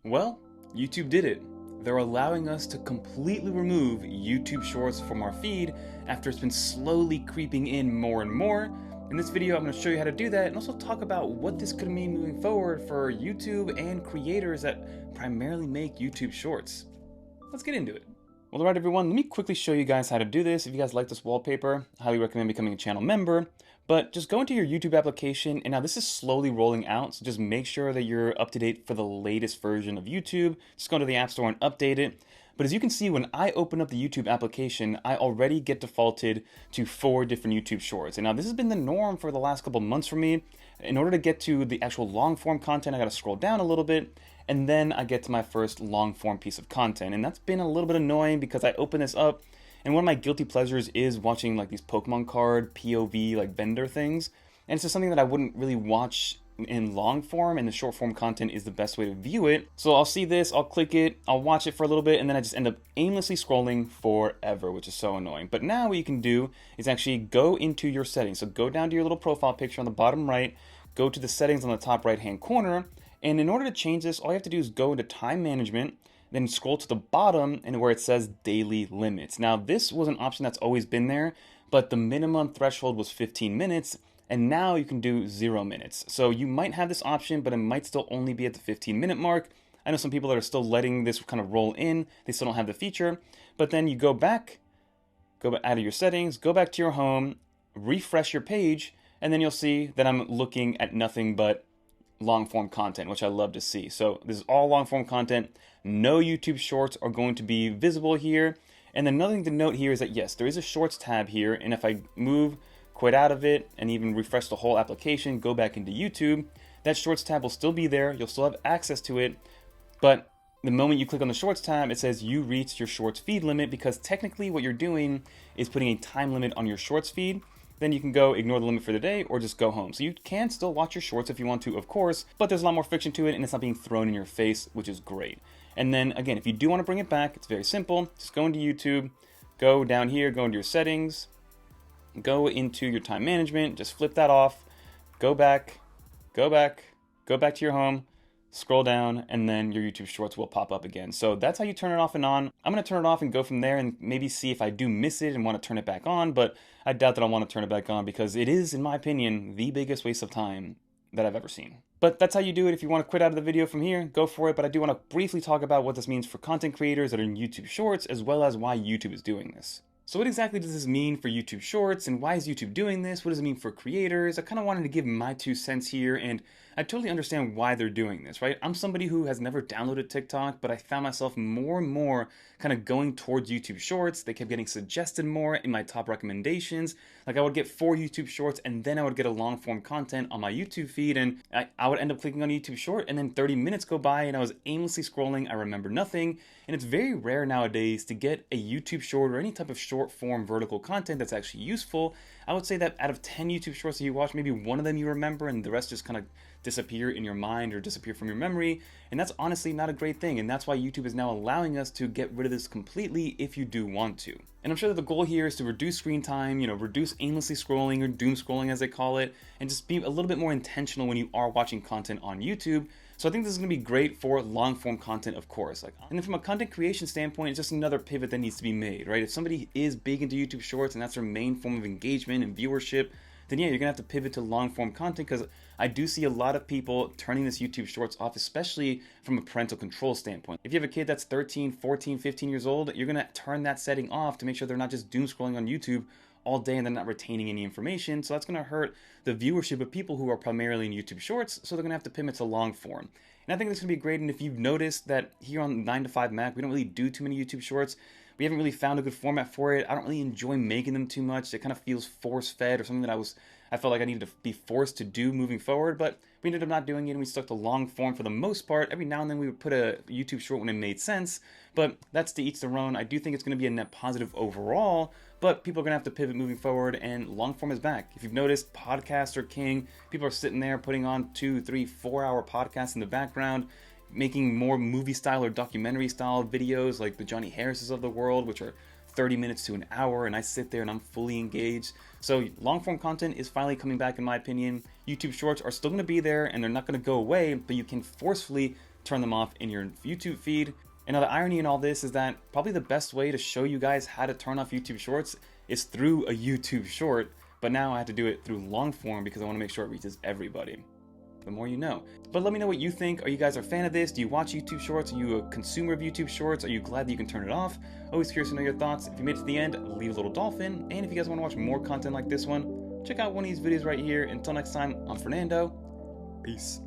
Well, YouTube did it. They're allowing us to completely remove YouTube Shorts from our feed after it's been slowly creeping in more and more. In this video, I'm going to show you how to do that and also talk about what this could mean moving forward for YouTube and creators that primarily make YouTube Shorts. Let's get into it. Well, alright everyone, let me quickly show you guys how to do this. If you guys like this wallpaper, I highly recommend becoming a channel member. But just go into your YouTube application, and now this is slowly rolling out, so just make sure that you're up to date for the latest version of YouTube. Just go to the App Store and update it. But as you can see, when I open up the YouTube application, I already get defaulted to 4 different YouTube Shorts. And now this has been the norm for the last couple months for me. In order to get to the actual long form content, I gotta scroll down a little bit, and then I get to my first long form piece of content. And that's been a little bit annoying because I open this up, and one of my guilty pleasures is watching like these Pokemon card POV like vendor things. And it's just something that I wouldn't really watch in long form, and the short form content is the best way to view it. So I'll see this, I'll click it, I'll watch it for a little bit, and then I just end up aimlessly scrolling forever, which is so annoying. But now what you can do is actually go into your settings. So go down to your little profile picture on the bottom right, go to the settings on the top right hand corner, and in order to change this, all you have to do is go into time management, then scroll to the bottom and where it says daily limits. Now this was an option that's always been there, but the minimum threshold was 15 minutes, and now you can do 0 minutes. So you might have this option, but it might still only be at the 15-minute mark. I know some people that are still letting this kind of roll in, they still don't have the feature, but then you go out of your settings, go back to your home, refresh your page, and then you'll see that I'm looking at nothing but long form content, which I love to see. So this is all long form content. No YouTube Shorts are going to be visible here. And then another thing to note here is that yes, there is a Shorts tab here, and if I quit out of it, and even refresh the whole application, go back into YouTube, that Shorts tab will still be there. You'll still have access to it, but the moment you click on the Shorts tab, it says you reached your Shorts feed limit, because technically what you're doing is putting a time limit on your Shorts feed. Then you can go ignore the limit for the day or just go home. So you can still watch your Shorts if you want to, of course, but there's a lot more friction to it, and it's not being thrown in your face, which is great. And then again, if you do want to bring it back, it's very simple. Just go into YouTube, go down here, go into your settings, go into your time management, just flip that off, go back to your home, scroll down, and then your YouTube Shorts will pop up again. So that's how you turn it off and on. I'm going to turn it off and go from there and maybe see if I do miss it and want to turn it back on, but I doubt that I want to turn it back on because it is, in my opinion, the biggest waste of time that I've ever seen. But that's how you do it. If you want to quit out of the video from here, go for it. But I do want to briefly talk about what this means for content creators that are in YouTube Shorts, as well as why YouTube is doing this. So what exactly does this mean for YouTube Shorts, and why is YouTube doing this? What does it mean for creators? I kind of wanted to give my 2 cents here, and I totally understand why they're doing this, right? I'm somebody who has never downloaded TikTok, but I found myself more and more kind of going towards YouTube Shorts. They kept getting suggested more in my top recommendations. Like I would get 4 YouTube Shorts, and then I would get a long form content on my YouTube feed, and I would end up clicking on a YouTube Short, and then 30 minutes go by, and I was aimlessly scrolling. I remember nothing, and it's very rare nowadays to get a YouTube Short or any type of short form vertical content that's actually useful. I would say that out of 10 YouTube Shorts that you watch, maybe 1 of them you remember, and the rest just kind of disappear in your mind or disappear from your memory, and that's honestly not a great thing, and that's why YouTube is now allowing us to get rid of this completely if you do want to. And I'm sure that the goal here is to reduce screen time, reduce aimlessly scrolling or doom scrolling as they call it, and just be a little bit more intentional when you are watching content on YouTube. So I think this is going to be great for long form content, of course. And then from a content creation standpoint, it's just another pivot that needs to be made, right? If somebody is big into YouTube Shorts and that's their main form of engagement and viewership, then yeah, you're gonna have to pivot to long form content, because I do see a lot of people turning this YouTube Shorts off, especially from a parental control standpoint. If you have a kid that's 13, 14, 15 years old, you're gonna turn that setting off to make sure they're not just doom scrolling on YouTube all day and they're not retaining any information. So that's gonna hurt the viewership of people who are primarily in YouTube Shorts, so they're gonna have to pivot to long form. And I think this is gonna be great, and if you've noticed that here on 9 to 5 Mac, we don't really do too many YouTube Shorts. We haven't really found a good format for it. I don't really enjoy making them too much. It kind of feels force-fed, or something that I felt like I needed to be forced to do moving forward, but we ended up not doing it, and we stuck to long form for the most part. Every now and then we would put a YouTube Short when it made sense, but that's to each their own. I do think it's going to be a net positive overall, but people are going to have to pivot moving forward, and long form is back. If you've noticed, podcasts are king. People are sitting there putting on 2, 3, 4-hour podcasts in the background, making more movie style or documentary style videos like the Johnny Harrises of the world, which are 30 minutes to an hour, and I sit there and I'm fully engaged. So long form content is finally coming back, in my opinion. YouTube Shorts are still going to be there and they're not going to go away, but you can forcefully turn them off in your YouTube feed. And now the irony in all this is that probably the best way to show you guys how to turn off YouTube Shorts is through a YouTube short, but now I have to do it through long form because I want to make sure it reaches everybody. The more you know. But let me know what you think. Are you guys a fan of this? Do you watch YouTube Shorts? Are you a consumer of YouTube Shorts? Are you glad that you can turn it off? Always curious to know your thoughts. If you made it to the end, leave a little dolphin. And if you guys want to watch more content like this one, check out one of these videos right here. Until next time, I'm Fernando. Peace.